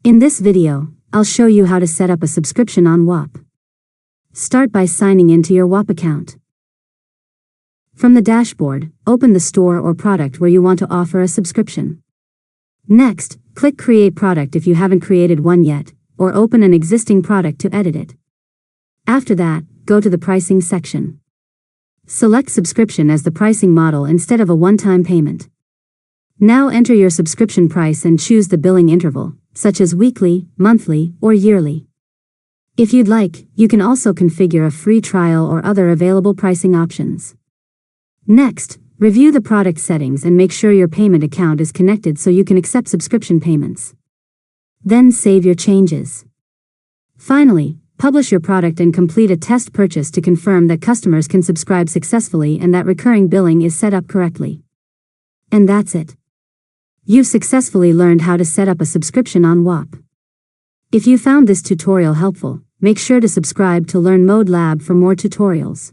In this video, I'll show you how to set up a subscription on Whop. Start by signing into your Whop account. From the dashboard, open the store or product where you want to offer a subscription. Next, click Create Product if you haven't created one yet, or open an existing product to edit it. After that, go to the pricing section. Select subscription as the pricing model instead of a one-time payment. Now enter your subscription price and choose the billing interval, such as weekly, monthly, or yearly. If you'd like, you can also configure a free trial or other available pricing options. Next, review the product settings and make sure your payment account is connected so you can accept subscription payments. Then save your changes. Finally, publish your product and complete a test purchase to confirm that customers can subscribe successfully and that recurring billing is set up correctly. And that's it. You've successfully learned how to set up a subscription on Whop. If you found this tutorial helpful, make sure to subscribe to Learn Mode Lab for more tutorials.